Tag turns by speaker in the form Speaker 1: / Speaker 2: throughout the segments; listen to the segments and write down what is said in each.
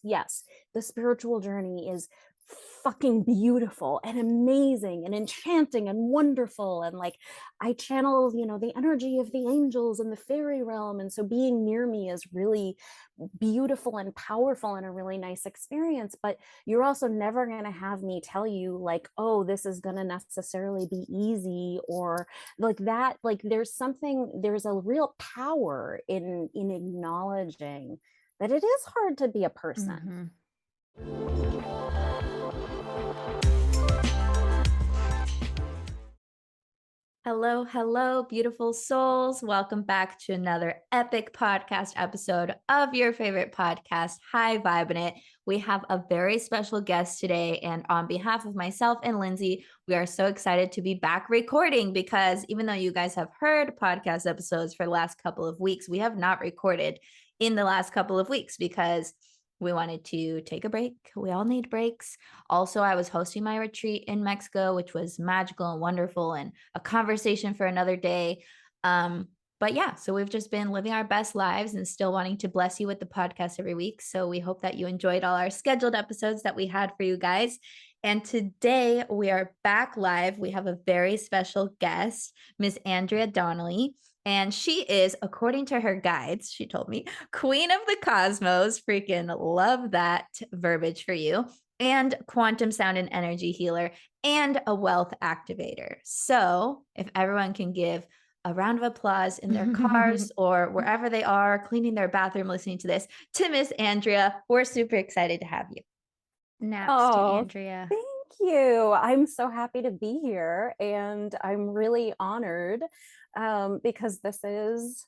Speaker 1: yes, the spiritual journey is fucking beautiful and amazing and enchanting and wonderful, and like I channel, the energy of the angels and the fairy realm, and so being near me is really beautiful and powerful and a really nice experience. But you're also never going to have me tell you like, oh, this is going to necessarily be easy or like that. Like there's a real power in acknowledging that it is hard to be a person.
Speaker 2: Mm-hmm.
Speaker 3: Hello, hello, beautiful souls. Welcome back to another epic podcast episode of your favorite podcast, High Vibin' It. We have a very special guest today, and on behalf of myself and Lindsay, we are so excited to be back recording because even though you guys have heard podcast episodes for the last couple of weeks, we have not recorded in the last couple of weeks because we wanted to take a break. We all need breaks. Also, I was hosting my retreat in Mexico, which was magical and wonderful and a conversation for another day. But yeah, so we've just been living our best lives and still wanting to bless you with the podcast every week. So we hope that you enjoyed all our scheduled episodes that we had for you guys. And today we are back live. We have a very special guest, Miss Andrea Donnelly. And she is, according to her guides, she told me, Queen of the Cosmos. Freaking love that verbiage for you. And quantum sound and energy healer and a wealth activator. So if everyone can give a round of applause in their cars or wherever they are, cleaning their bathroom, listening to this, to Miss Andrea, we're super excited to have you.
Speaker 2: Naps to
Speaker 1: Oh,
Speaker 2: Andrea.
Speaker 1: thank you. I'm so happy to be here, and I'm really honored because this is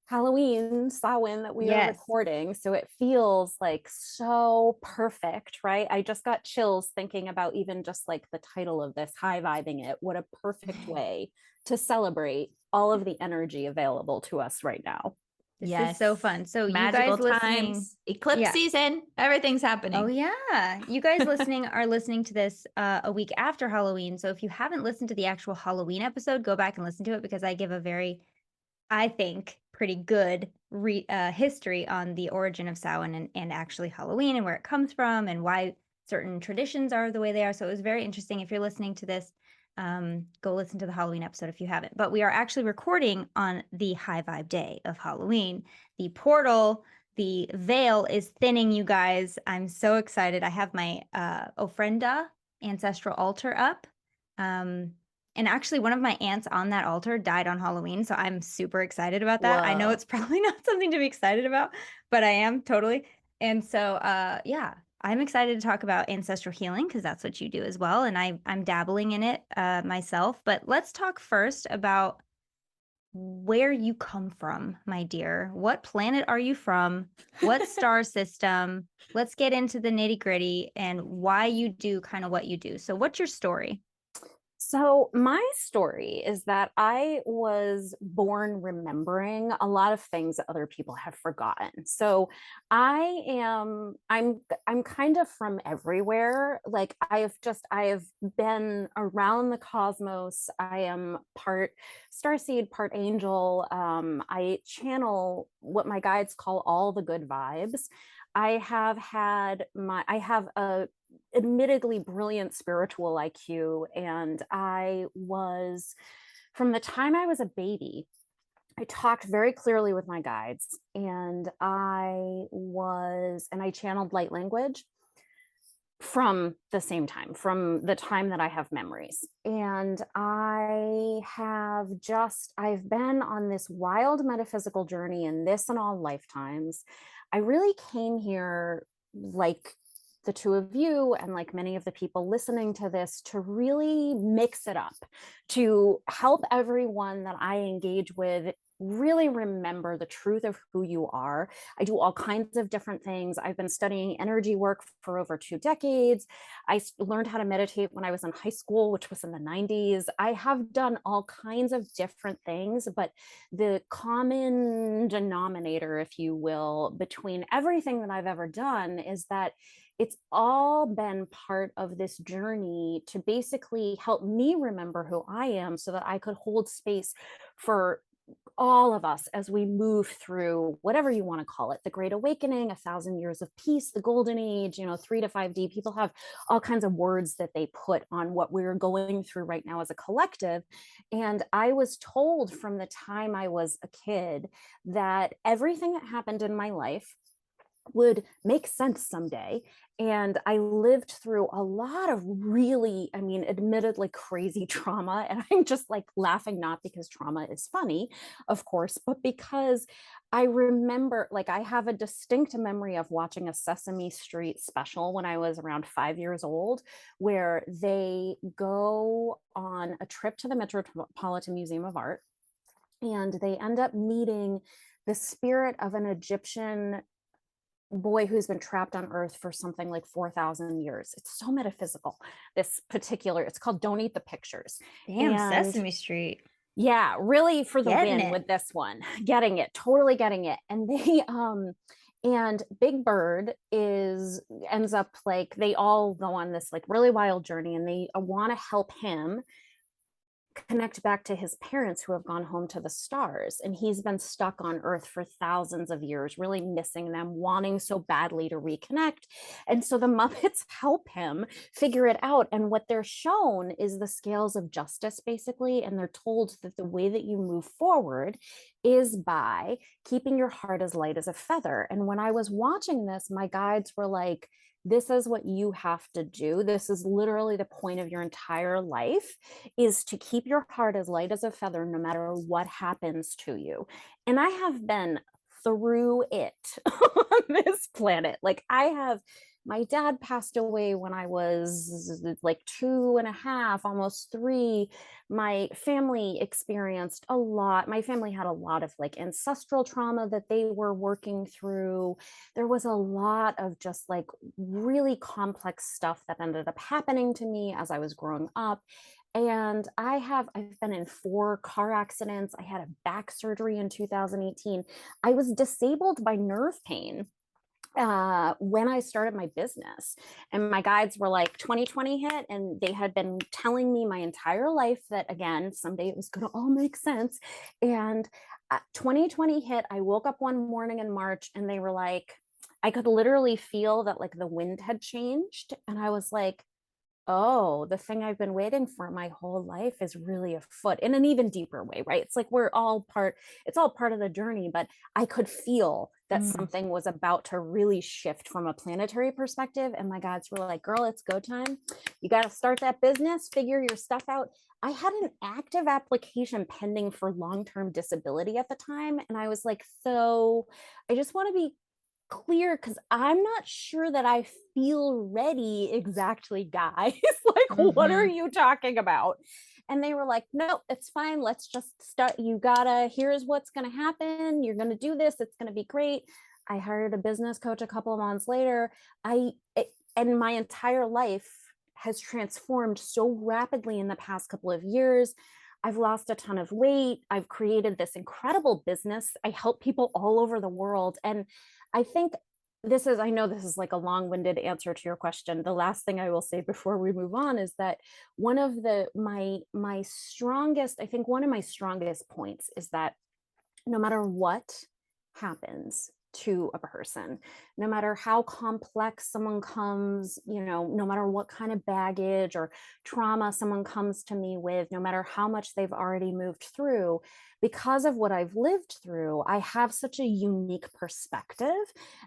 Speaker 1: Halloween, Samhain that we are
Speaker 2: Yes.
Speaker 1: recording. So it feels like so perfect, right? I just got chills thinking about even just like the title of this, High Vibing It. What a perfect way to celebrate all of the energy available to us right now.
Speaker 2: This
Speaker 3: Yes.
Speaker 2: is so fun. So
Speaker 3: Magical
Speaker 2: you guys listening,
Speaker 3: times, eclipse
Speaker 2: yeah.
Speaker 3: season, everything's happening.
Speaker 2: Oh yeah. You guys listening are listening to this a week after Halloween. So if you haven't listened to the actual Halloween episode, go back and listen to it because I give a very, I think, pretty good history on the origin of Samhain and actually Halloween and where it comes from and why certain traditions are the way they are. So it was very interesting. If you're listening to this, go listen to the Halloween episode if you haven't. But we are actually recording on the high vibe day of Halloween. The portal, the veil is thinning, you guys. I'm so excited. I have my ofrenda ancestral altar up. And actually, one of my aunts on that altar died on Halloween. So I'm super excited about that. I know
Speaker 1: Whoa.
Speaker 2: it's probably not something to be excited about, but I am totally. And so, yeah, I'm excited to talk about ancestral healing because that's what you do as well. And I'm dabbling in it myself. But let's talk first about where you come from, my dear. What planet are you from? What star system? Let's get into the nitty gritty and why you do kind of what you do. So, what's your story?
Speaker 1: So my story is that I was born remembering a lot of things that other people have forgotten. So I'm kind of from everywhere. Like I have been around the cosmos. I am part starseed, part angel. I channel what my guides call all the good vibes. I have a admittedly brilliant spiritual IQ. And from the time I was a baby, I talked very clearly with my guides, and I channeled light language from from the time that I have memories. And I've been on this wild metaphysical journey in this and all lifetimes. I really came here, like the two of you and like many of the people listening to this, to really mix it up, to help everyone that I engage with really remember the truth of who you are. I do all kinds of different things. I've been studying energy work for over 2 decades. I learned how to meditate when I was in high school, which was in the 90s. I have done all kinds of different things, but the common denominator, if you will, between everything that I've ever done is that it's all been part of this journey to basically help me remember who I am so that I could hold space for all of us, as we move through whatever you want to call it, the Great Awakening, 1,000 years of peace, the Golden Age, 3 to 5D, people have all kinds of words that they put on what we're going through right now as a collective. And I was told from the time I was a kid that everything that happened in my life would make sense someday. And I lived through a lot of really, I mean, admittedly crazy trauma. And I'm just like laughing, not because trauma is funny, of course, but because I remember, like, I have a distinct memory of watching a Sesame Street special when I was around 5 years old, where they go on a trip to the Metropolitan Museum of Art and they end up meeting the spirit of an Egyptian boy who's been trapped on earth for something like 4,000 years. It's so metaphysical. This particular, it's called Don't Eat the Pictures.
Speaker 2: Damn,
Speaker 1: And
Speaker 2: Sesame Street.
Speaker 1: yeah, really for the
Speaker 2: Getting
Speaker 1: win
Speaker 2: it.
Speaker 1: with this one. Getting it, totally getting it. And they and Big Bird ends up like, they all go on this like really wild journey, and they want to help him connect back to his parents who have gone home to the stars, and he's been stuck on earth for thousands of years, really missing them, wanting so badly to reconnect. And so the Muppets help him figure it out, and what they're shown is the scales of justice, basically, and they're told that the way that you move forward is by keeping your heart as light as a feather. And when I was watching this, my guides were like, this is what you have to do. This is literally the point of your entire life, is to keep your heart as light as a feather no matter what happens to you. And I have been through it on this planet. Like, my dad passed away when I was like 2.5, almost 3. My family experienced a lot. My family had a lot of like ancestral trauma that they were working through. There was a lot of just like really complex stuff that ended up happening to me as I was growing up. And I've been in 4 car accidents. I had a back surgery in 2018. I was disabled by nerve pain when I started my business. And my guides were like, 2020 hit, and they had been telling me my entire life that, again, someday it was going to all make sense. And 2020 hit. I woke up one morning in March, and they were like, I could literally feel that like the wind had changed. And I was like, oh, the thing I've been waiting for my whole life is really afoot, in an even deeper way, right? It's like it's all part of the journey, but I could feel that something was about to really shift from a planetary perspective. And my guides were like, girl, it's go time. You got to start that business, figure your stuff out. I had an active application pending for long-term disability at the time. And I was like, so I just want to be clear, because I'm not sure that I feel ready exactly, guys. Like, what are you talking about? And they were like, no, it's fine. Let's just start. Here's what's going to happen. You're going to do this. It's going to be great. I hired a business coach a couple of months later. And my entire life has transformed so rapidly in the past couple of years. I've lost a ton of weight. I've created this incredible business. I help people all over the world. And I think I know this is like a long-winded answer to your question. The last thing I will say before we move on is that one of my strongest, I think one of my strongest points is that no matter what happens to a person, no matter how complex someone comes, no matter what kind of baggage or trauma someone comes to me with, no matter how much they've already moved through, because of what I've lived through, I have such a unique perspective,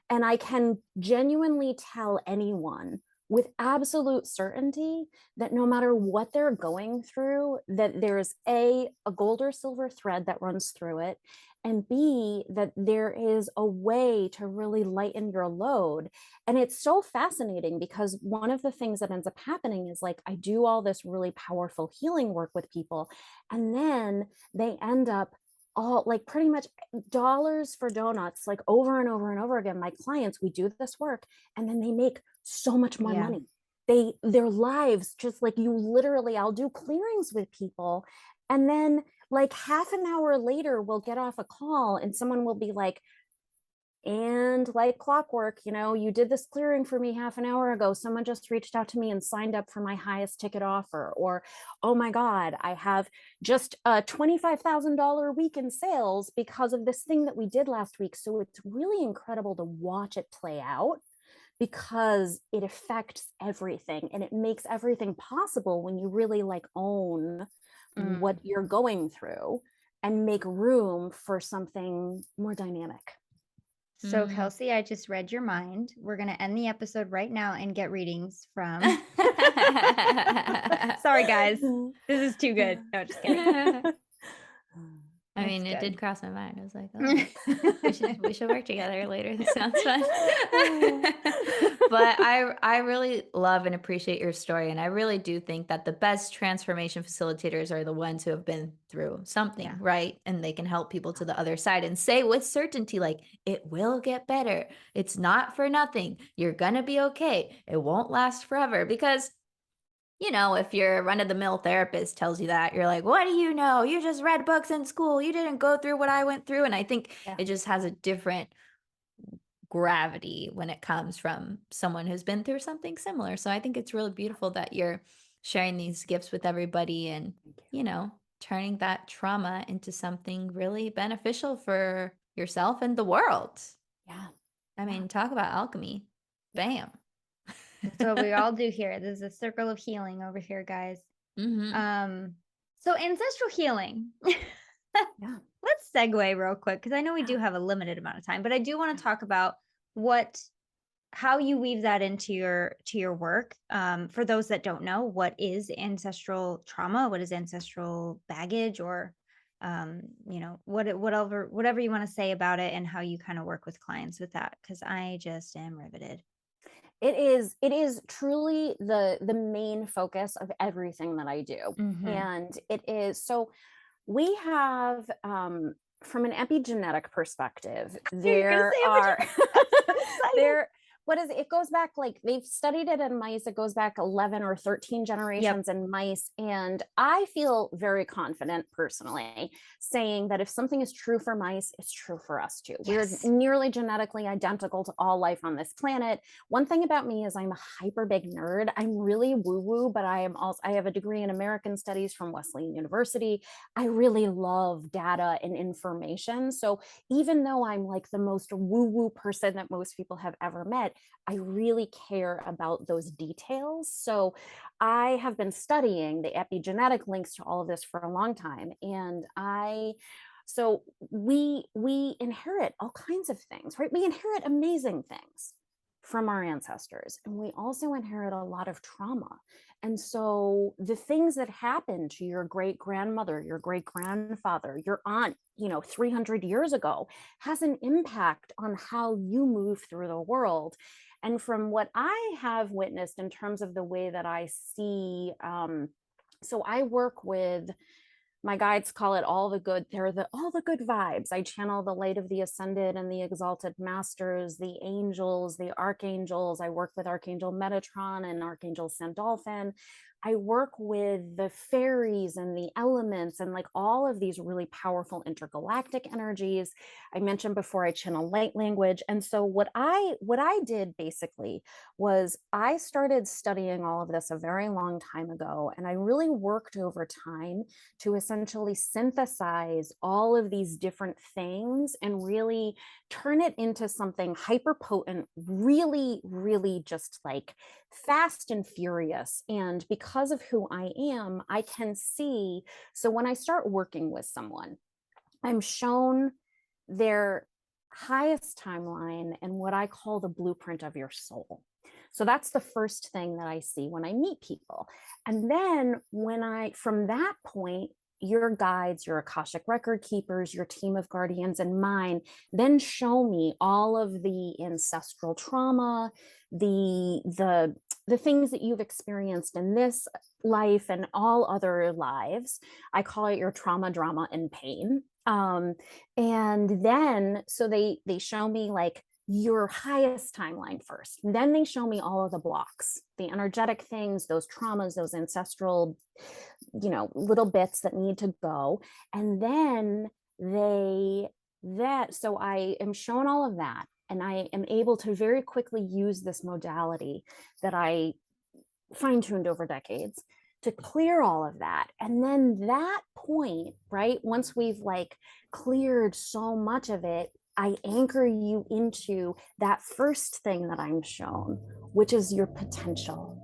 Speaker 1: and I can genuinely tell anyone with absolute certainty that no matter what they're going through, that there's a gold or silver thread that runs through it, and B, that there is a way to really lighten your load. And it's so fascinating, because one of the things that ends up happening is, like, I do all this really powerful healing work with people, and then they end up all like pretty much dollars for donuts, like over and over and over again. My clients, we do this work, and then they make so much more money. Their lives, just like, you literally, I'll do clearings with people, and then like half an hour later we'll get off a call and someone will be like, And like clockwork, you did this clearing for me half an hour ago. Someone just reached out to me and signed up for my highest ticket offer. Or, oh my God, I have just a $25,000 week in sales because of this thing that we did last week. So it's really incredible to watch it play out, because it affects everything and it makes everything possible when you really like own what you're going through and make room for something more dynamic.
Speaker 2: So Kelsey, I just read your mind. We're going to end the episode right now and get readings from. Sorry, guys. This is too good. No, just kidding.
Speaker 3: I mean, it did cross my mind. I was like, oh, we should work together later. This sounds fun. But I really love and appreciate your story. And I really do think that the best transformation facilitators are the ones who have been through something, right? And they can help people to the other side and say with certainty, like, it will get better. It's not for nothing. You're going to be okay. It won't last forever. Because if your run-of-the-mill therapist tells you that, you're like, what do you know? You just read books in school. You didn't go through what I went through. And I think it just has a different gravity when it comes from someone who's been through something similar. So I think it's really beautiful that you're sharing these gifts with everybody and, turning that trauma into something really beneficial for yourself and the world.
Speaker 1: Yeah.
Speaker 3: I mean, talk about alchemy. Bam.
Speaker 2: That's what we all do here. There's a circle of healing over here, guys. So ancestral healing. Let's segue real quick, because I know we do have a limited amount of time, but I do want to talk about how you weave that into your work. For those that don't know, what is ancestral trauma? What is ancestral baggage? Or whatever you want to say about it, and how you kind of work with clients with that, because I just am riveted.
Speaker 1: It is truly the main focus of everything that I do. And it is, so we have, from an epigenetic perspective, there are it goes back, like, they've studied it in mice. It goes back 11 or 13 generations in mice. And I feel very confident personally saying that if something is true for mice, it's true for us too. We're nearly genetically identical to all life on this planet. One thing about me is I'm a hyper big nerd. I'm really woo-woo, but I have a degree in American Studies from Wesleyan University. I really love data and information. So even though I'm like the most woo-woo person that most people have ever met, I really care about those details. So I have been studying the epigenetic links to all of this for a long time. And so we inherit all kinds of things, right? We inherit amazing things from our ancestors, and we also inherit a lot of trauma. And so the things that happened to your great grandmother, your great grandfather, your aunt, 300 years ago, has an impact on how you move through the world. And from what I have witnessed in terms of the way that I see, so I work with, my guides call it all the good vibes. I channel the light of the ascended and the exalted masters, the angels, the archangels. I work with Archangel Metatron and Archangel Sandalphon. I work with the fairies and the elements and like all of these really powerful intergalactic energies. I mentioned before, I channel light language. And so what I did basically was I started studying all of this a very long time ago. And I really worked over time to essentially synthesize all of these different things and really turn it into something hyper potent, really, really just like fast and furious. And because of who I am, I can see. So when I start working with someone, I'm shown their highest timeline and what I call the blueprint of your soul. So that's the first thing that I see when I meet people. And then from that point, your guides, your Akashic record keepers, your team of guardians and mine then show me all of the ancestral trauma, the things that you've experienced in this life and all other lives. I call it your trauma, drama, and pain. And then, so they show me like your highest timeline first. Then they show me all of the blocks, the energetic things, those traumas, those ancestral, little bits that need to go. And then so I am shown all of that. and I am able to very quickly use this modality that I fine-tuned over decades to clear all of that. And then that point, right, once we've like cleared so much of it, I anchor you into that first thing that I'm shown, which is your potential,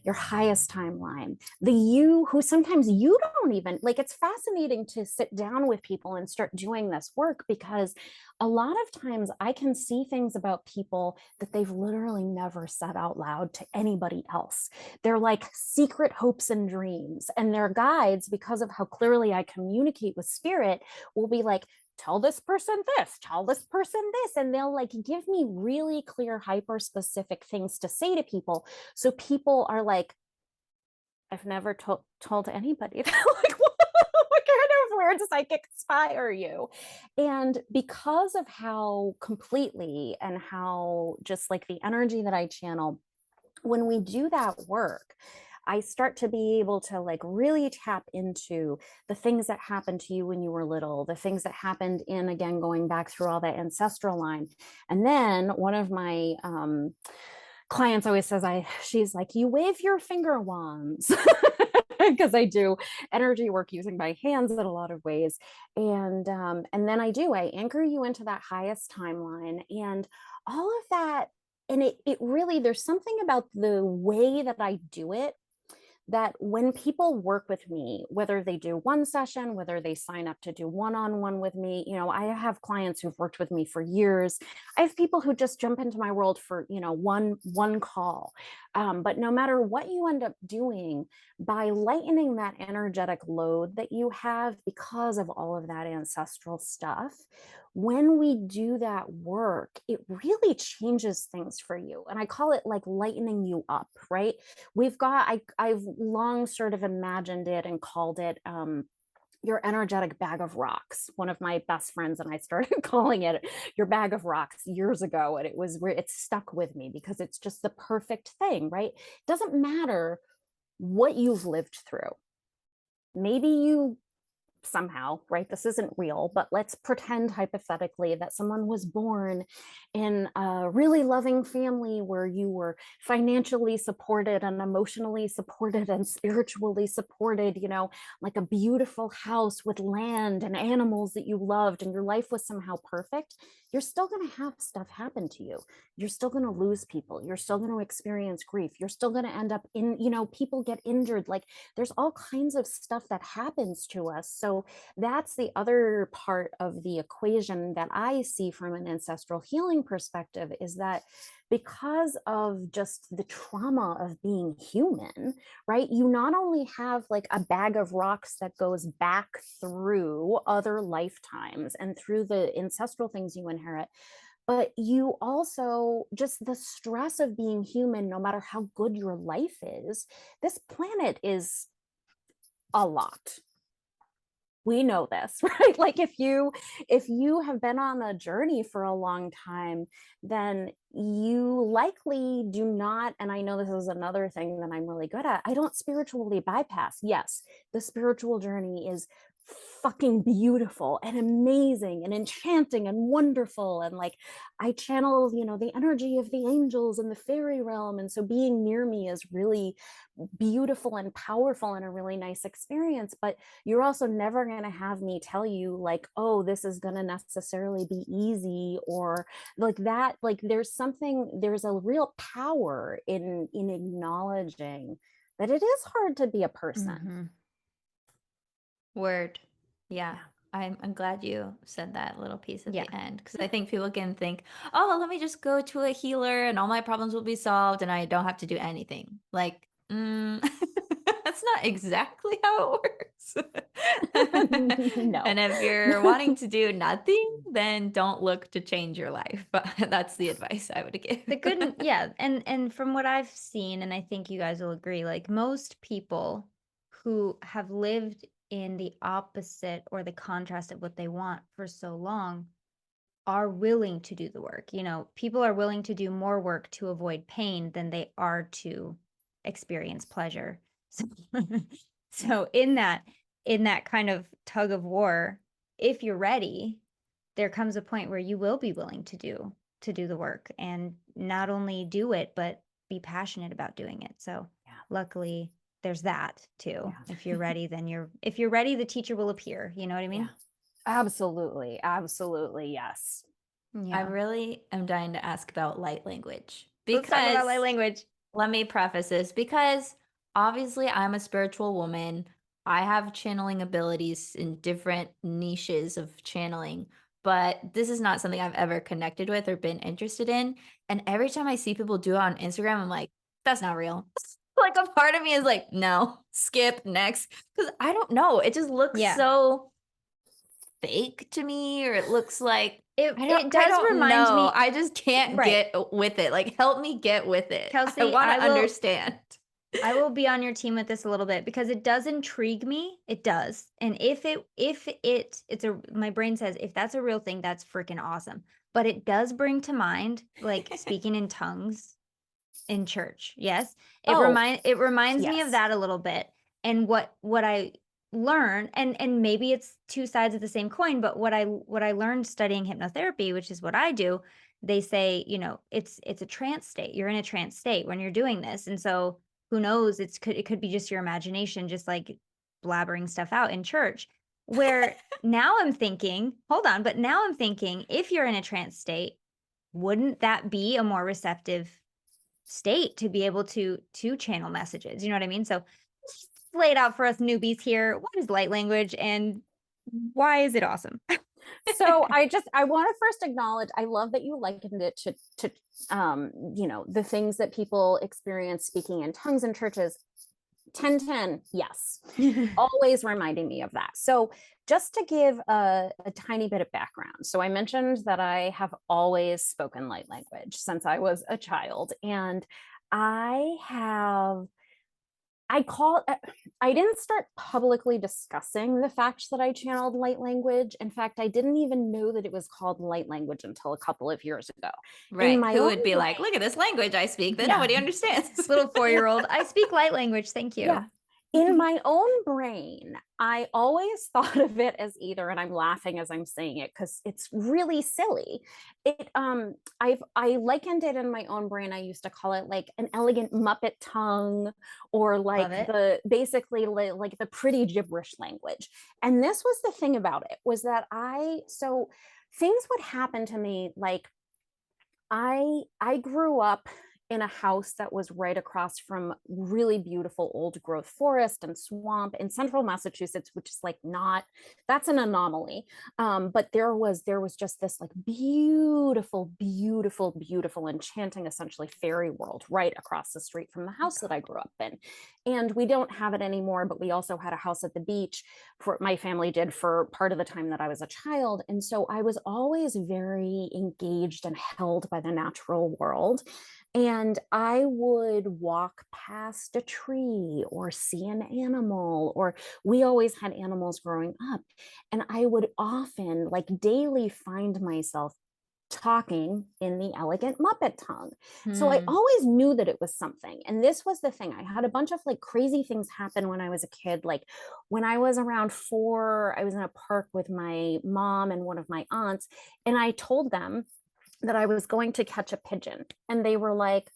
Speaker 1: your highest timeline, the you who sometimes you don't even like. It's fascinating to sit down with people and start doing this work, because a lot of times I can see things about people that they've literally never said out loud to anybody else. They're like secret hopes and dreams, and their guides, because of how clearly I communicate with spirit, will be like, tell this person this, tell this person this, and they'll like give me really clear, hyper specific things to say to people. So people are like, I've never told anybody that. Like, what kind of weird psychic spy are you? And because of how completely and how just like the energy that I channel, when we do that work, I start to be able to like really tap into the things that happened to you when you were little, the things that happened in, again, going back through all that ancestral line. And then one of my clients always says, she's like, you wave your finger wands. Because I do energy work using my hands in a lot of ways. And then I anchor you into that highest timeline and all of that. And it really, there's something about the way that I do it, that when people work with me, whether they do one session, whether they sign up to do one-on-one with me, I have clients who've worked with me for years. I have people who just jump into my world for, one call. But no matter what you end up doing, by lightening that energetic load that you have because of all of that ancestral stuff, when we do that work, it really changes things for you. And I call it like lightening you up, right? I've long sort of imagined it and called it your energetic bag of rocks. One of my best friends and I started calling it your bag of rocks years ago. And it's stuck with me because it's just the perfect thing, right? It doesn't matter what you've lived through. Maybe you somehow, right? This isn't real, but let's pretend hypothetically that someone was born in a really loving family where you were financially supported and emotionally supported and spiritually supported, like a beautiful house with land and animals that you loved, and your life was somehow perfect. You're still going to have stuff happen to you. You're still going to lose people. You're still going to experience grief. You're still going to end up in, people get injured. Like there's all kinds of stuff that happens to us. So that's the other part of the equation that I see from an ancestral healing perspective, is that because of just the trauma of being human, right? You not only have like a bag of rocks that goes back through other lifetimes and through the ancestral things you inherit, but you also, just the stress of being human, no matter how good your life is, this planet is a lot. We know this, right? Like if you have been on a journey for a long time, then you likely do not, and I know this is another thing that I'm really good at, I don't spiritually bypass. Yes, the spiritual journey is fucking beautiful and amazing and enchanting and wonderful, and like I channel, the energy of the angels and the fairy realm, and so being near me is really beautiful and powerful and a really nice experience. But you're also never going to have me tell you like, oh, this is going to necessarily be easy or like that. Like there's a real power in acknowledging that it is hard to be a person.
Speaker 3: Mm-hmm. Word. Yeah. I'm glad you said that little piece at the end, because I think people can think, oh, let me just go to a healer and all my problems will be solved and I don't have to do anything. Like, that's not exactly how it works.
Speaker 1: No.
Speaker 3: And if you're wanting to do nothing, then don't look to change your life. That's the advice I would give.
Speaker 2: The good, and from what I've seen, and I think you guys will agree, like most people who have lived in the opposite or the contrast of what they want for so long are willing to do the work. People are willing to do more work to avoid pain than they are to experience pleasure. So in that kind of tug of war, if you're ready, there comes a point where you will be willing to to do the work and not only do it, but be passionate about doing it. So luckily there's that too. If you're ready, if you're ready, the teacher will appear. You know what I mean?
Speaker 1: Absolutely. Absolutely. Yes.
Speaker 3: I really am dying to ask about light language,
Speaker 2: Let's talk about light
Speaker 3: because
Speaker 2: language.
Speaker 3: let me preface this, because obviously I'm a spiritual woman. I have channeling abilities in different niches of channeling, but this is not something I've ever connected with or been interested in. And every time I see people do it on Instagram, I'm like, that's not real. Like a part of me is like, no, skip, next. Because I don't know. It just looks so fake to me, or it looks like
Speaker 2: it does remind me.
Speaker 3: I just can't get with it. Like, help me get with it.
Speaker 2: Kelsey,
Speaker 3: I want to understand.
Speaker 2: I will be on your team with this a little bit because it does intrigue me. It does. And my brain says, if that's a real thing, that's freaking awesome. But it does bring to mind, like, speaking in tongues in church. Yes. It reminds me of that a little bit. And what I learn, and maybe it's two sides of the same coin, but what I learned studying hypnotherapy, which is what I do, they say, it's a trance state. You're in a trance state when you're doing this. And so who knows, it could be just your imagination, just like blabbering stuff out in church, where now I'm thinking, hold on, but now I'm thinking, if you're in a trance state, wouldn't that be a more receptive state to be able to channel messages? You know what I mean? So just lay it out for us newbies here. What is light language and why is it awesome?
Speaker 1: So I want to first acknowledge, I love that you likened it to the things that people experience speaking in tongues in churches. 1010, yes. Always reminding me of that. So just to give a tiny bit of background. So I mentioned that I have always spoken light language since I was a child. And I didn't start publicly discussing the fact that I channeled light language. In fact, I didn't even know that it was called light language until a couple of years ago.
Speaker 3: Right. Who would be like, look at this language I speak that nobody understands.
Speaker 2: This little 4-year-old, I speak light language. Thank you.
Speaker 1: Yeah. In my own brain, I always thought of it as either, and I'm laughing as I'm saying it because it's really silly. I likened it in my own brain. I used to call it like an elegant Muppet tongue, or like basically like the pretty gibberish language. And this was the thing about it, was that so things would happen to me. Like I grew up in a house that was right across from really beautiful old growth forest and swamp in central Massachusetts, which is like that's an anomaly. But there was just this like beautiful, beautiful, beautiful, enchanting, essentially fairy world right across the street from the house that I grew up in. And we don't have it anymore, but we also had a house at the beach my family did for part of the time that I was a child. And so I was always very engaged and held by the natural world. And I would walk past a tree or see an animal, or we always had animals growing up. And I would often, like daily, find myself talking in the elegant Muppet tongue. So I always knew that it was something. And this was the thing. I had a bunch of like crazy things happen when I was a kid. Like when I was around 4, I was in a park with my mom and one of my aunts, and I told them that I was going to catch a pigeon. And they were like,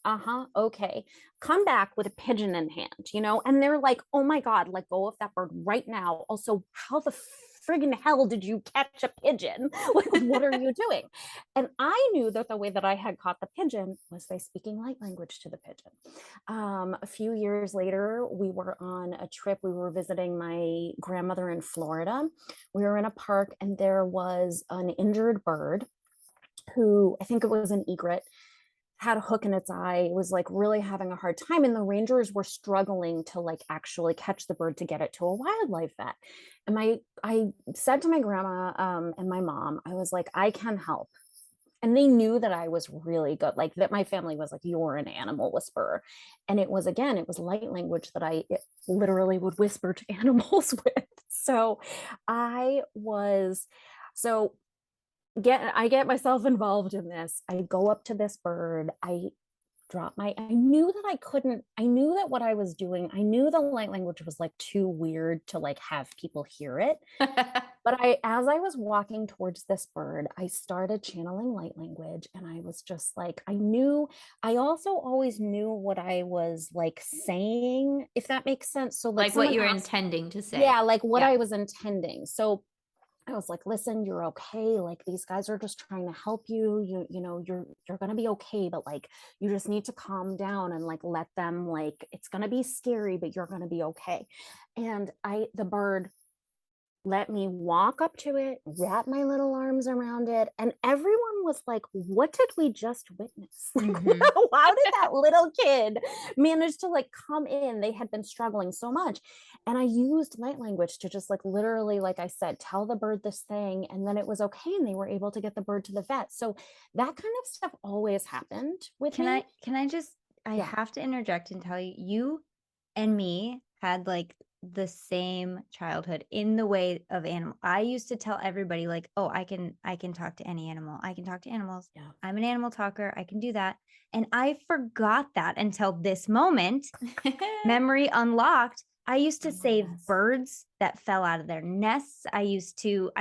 Speaker 1: okay, come back with a pigeon in hand, And they're like, oh my God, let go of that bird right now. Also, how the friggin' hell did you catch a pigeon? Like, what are you doing? And I knew that the way that I had caught the pigeon was by speaking light language to the pigeon. A few years later, we were on a trip. We were visiting my grandmother in Florida. We were in a park, and there was an injured bird who, I think it was an egret, had a hook in its eye. It was like really having a hard time. And the rangers were struggling to like actually catch the bird to get it to a wildlife vet. And I said to my grandma and my mom, I was like, I can help. And they knew that I was really good, like that my family was like, you're an animal whisperer. And it was light language that I literally would whisper to animals with. So I get myself involved in this. I go up to this bird. I knew that what I was doing, I knew the light language was like too weird to like have people hear it. But as I was walking towards this bird, I started channeling light language, and I was just like, I also always knew what I was like saying, if that makes sense. So like
Speaker 3: Like what
Speaker 1: someone
Speaker 3: you were
Speaker 1: asked,
Speaker 3: intending to say.
Speaker 1: yeah, like what
Speaker 3: Yeah.
Speaker 1: I was intending. So I was like, listen, you're okay. Like these guys are just trying to help you. You're gonna be okay, but like you just need to calm down and like let them, like it's gonna be scary, but you're gonna be okay. And the bird let me walk up to it, wrap my little arms around it, and everyone was like, what did we just witness? Like,
Speaker 3: Mhm.
Speaker 1: how did that little kid manage to like come in? They had been struggling so much. And I used light language to just like literally, like I said, tell the bird this thing, and then it was okay. And they were able to get the bird to the vet. So that kind of stuff always happened with me.
Speaker 2: Can I just, I
Speaker 1: Yeah.
Speaker 2: have to interject and tell you, you and me had like the same childhood in the way of animal. I used to tell everybody like, oh, I can talk to any animal. I can talk to animals.
Speaker 1: Yeah.
Speaker 2: I'm an animal talker. I can do that. And I forgot that until this moment. Memory unlocked. I used to
Speaker 1: Oh,
Speaker 2: save
Speaker 1: yes.
Speaker 2: birds that fell out of their nests. I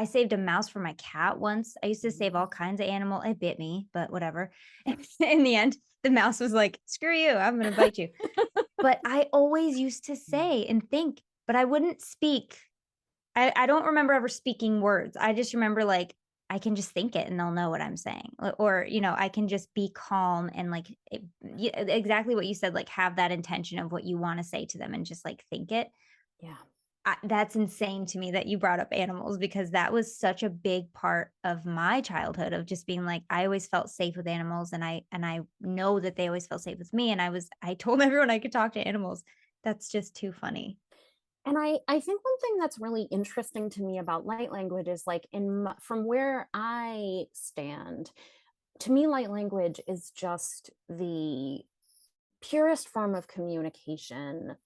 Speaker 2: saved a mouse for my cat once. I used to save all kinds of animal. It bit me, but whatever. In the end, the mouse was like, screw you, I'm going to bite you. But I always used to say and think, but I wouldn't speak. I don't remember ever speaking words. I just remember like, I can just think it and they'll know what I'm saying. Or, I can just be calm and like exactly what you said, like have that intention of what you want to say to them and just like think it.
Speaker 1: Yeah.
Speaker 2: That's insane to me that you brought up animals because that was such a big part of my childhood of just being like I always felt safe with animals and I know that they always felt safe with me and I told everyone I could talk to animals. That's just too funny.
Speaker 1: And I think one thing that's really interesting to me about light language is like from where I stand, to me, light language is just the purest form of communication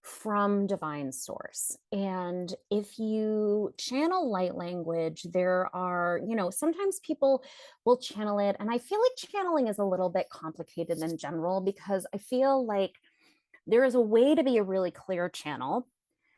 Speaker 1: from divine source. And if you channel light language, there are, sometimes people will channel it. And I feel like channeling is a little bit complicated in general because I feel like there is a way to be a really clear channel,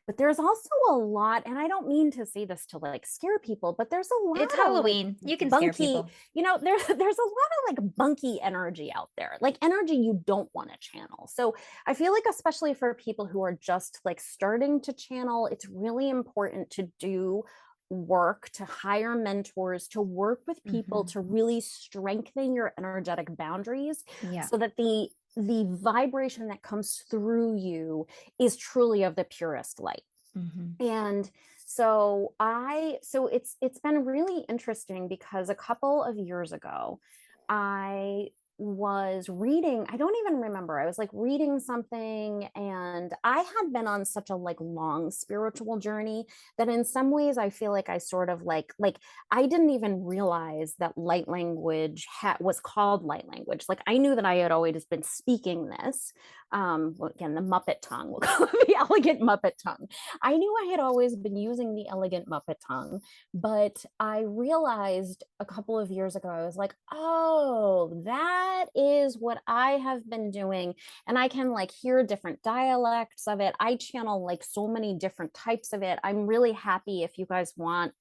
Speaker 1: but there's also a lot, and I don't mean to say this to like scare people, but there's a lot
Speaker 2: It's
Speaker 1: of like
Speaker 2: Halloween. You can scare
Speaker 1: bunky,
Speaker 2: people.
Speaker 1: there's a lot of like bunky energy out there, like energy you don't want to channel. So I feel like especially for people who are just like starting to channel, it's really important to do work, to hire mentors, to work with people,
Speaker 2: Mhm.
Speaker 1: to really strengthen your energetic boundaries
Speaker 2: Yeah.
Speaker 1: so that the vibration that comes through you is truly of the purest light.
Speaker 2: Mhm.
Speaker 1: And so it's been really interesting because a couple of years ago I was reading, I don't even remember, I was like reading something, and I had been on such a like long spiritual journey that in some ways I feel like I sort of like I didn't even realize that light language was called light language. Like I knew that I had always been speaking this, well, again, the Muppet tongue, we'll call it the elegant Muppet tongue. I knew I had always been using the elegant Muppet tongue, but I realized a couple of years ago, I was like, oh, that is what I have been doing. And I can like hear different dialects of it. I channel like so many different types of it. I'm really happy if you guys want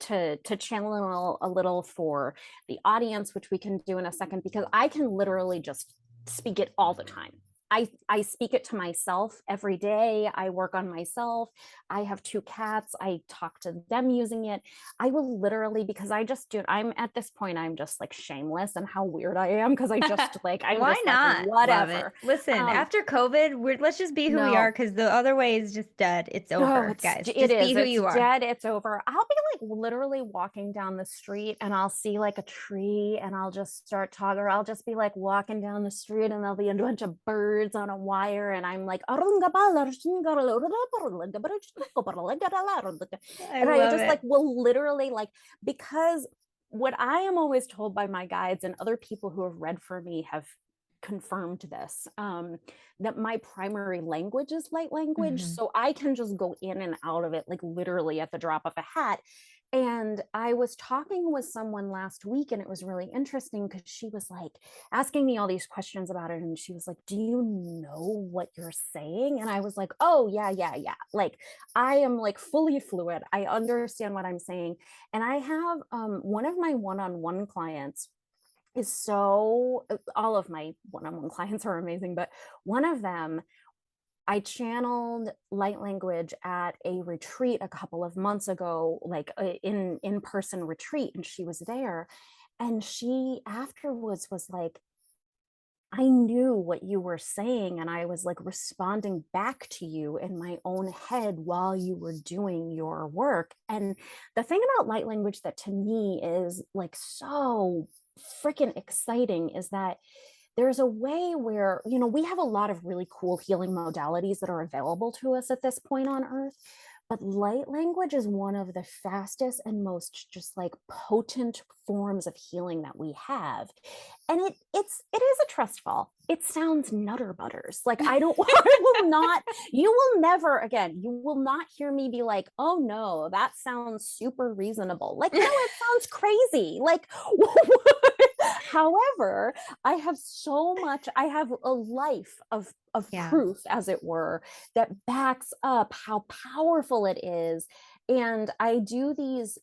Speaker 1: to channel a little for the audience, which we can do in a second, because I can literally just speak it all the time. I speak it to myself every day. I work on myself. I have 2 cats. I talk to them using it. I will literally, because I just do, I'm at this point, I'm just like shameless and how weird I am. Cause I just like, I'm
Speaker 2: Why
Speaker 1: just like,
Speaker 2: not? Love it.
Speaker 1: whatever.
Speaker 2: Listen,
Speaker 1: Um,
Speaker 2: after COVID, let's just be who we are
Speaker 1: no,
Speaker 2: because the other way is just dead. It's
Speaker 1: no,
Speaker 2: over, guys.
Speaker 1: it
Speaker 2: Just be
Speaker 1: is.
Speaker 2: who
Speaker 1: It's
Speaker 2: you are.
Speaker 1: dead. It's over. I'll be like literally walking down the street and I'll see like a tree and I'll just start talking, or I'll just be like walking down the street and there'll be a bunch of birds on a wire and I'm like, and
Speaker 2: I
Speaker 1: I
Speaker 2: love
Speaker 1: just like
Speaker 2: it.
Speaker 1: will literally like, because what I am always told by my guides and other people who have read for me have confirmed this, that my primary language is light language.
Speaker 2: Mhm.
Speaker 1: So I can just go in and out of it like literally at the drop of a hat. And I was talking with someone last week, and it was really interesting because she was like asking me all these questions about it. And she was like, "Do you know what you're saying?" And I was like, "Oh, yeah, yeah, yeah. Like, I am like fully fluid. I understand what I'm saying." And I have one of my one-on-one clients is so, all of my one-on-one clients are amazing, but one of them, I channeled light language at a retreat a couple of months ago, like in-person retreat, and she was there. And she afterwards was like, "I knew what you were saying, and I was like responding back to you in my own head while you were doing your work." And the thing about light language that to me is like so freaking exciting is that there's a way where, we have a lot of really cool healing modalities that are available to us at this point on earth, but light language is one of the fastest and most just like potent forms of healing that we have. And it is a trust fall. It sounds nutter butters. Like I don't I will not, you will never, again, you will not hear me be like, "Oh no, that sounds super reasonable." Like, no, it sounds crazy. Like however, I have a life of
Speaker 2: Yeah.
Speaker 1: proof, as it were, that backs up how powerful it is. And I do these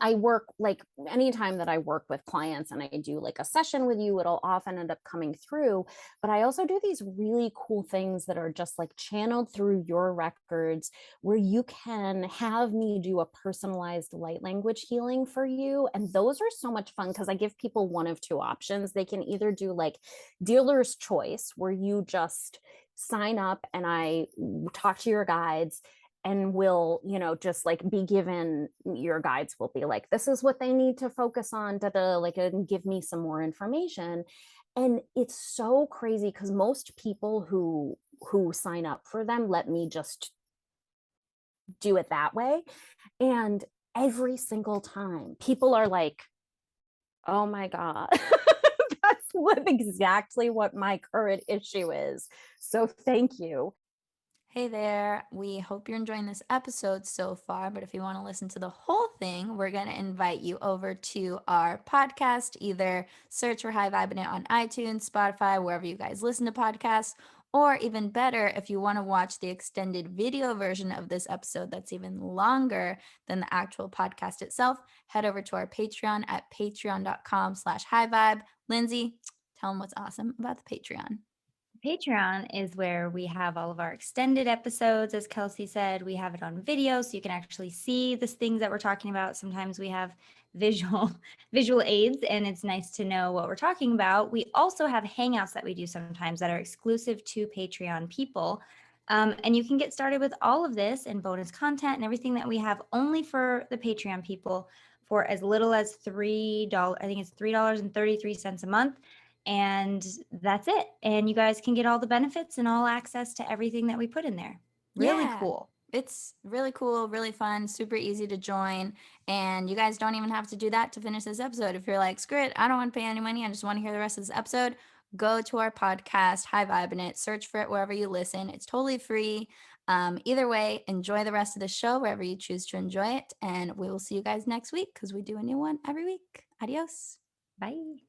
Speaker 1: I work like anytime that I work with clients and I do like a session with you, it'll often end up coming through. But I also do these really cool things that are just like channeled through your records, where you can have me do a personalized light language healing for you. And those are so much fun because I give people one of two options. They can either do like dealer's choice, where you just sign up and I talk to your guides, and will, just like be given, your guides will be like, "This is what they need to focus on, like, and give me some more information." And it's so crazy because most people who sign up for them let me just do it that way. And every single time people are like, "Oh my God." That's exactly what my current issue is. So thank you.
Speaker 3: Hey there. We hope you're enjoying this episode so far, but if you want to listen to the whole thing, we're going to invite you over to our podcast. Either search for High Vibin' It on iTunes, Spotify, wherever you guys listen to podcasts, or even better, if you want to watch the extended video version of this episode that's even longer than the actual podcast itself, head over to our Patreon at patreon.com/highvibe. Lindsay, tell them what's awesome about the Patreon.
Speaker 2: Patreon is where we have all of our extended episodes. As Kelsey said, we have it on video, so you can actually see the things that we're talking about. Sometimes we have visual aids, and it's nice to know what we're talking about. We also have hangouts that we do sometimes that are exclusive to Patreon people. And you can get started with all of this and bonus content and everything that we have only for the Patreon people for as little as $3. I think it's $3.33 a month. And that's it. And you guys can get all the benefits and all access to everything that we put in there. Really
Speaker 3: Yeah.
Speaker 2: cool.
Speaker 3: It's really cool, really fun, super easy to join. And you guys don't even have to do that to finish this episode. If you're like, screw it, I don't want to pay any money, I just want to hear the rest of this episode, go to our podcast, High Vibin' It, search for it wherever you listen. It's totally free. Either way, enjoy the rest of the show wherever you choose to enjoy it. And we will see you guys next week because we do a new one every week. Adios.
Speaker 2: Bye.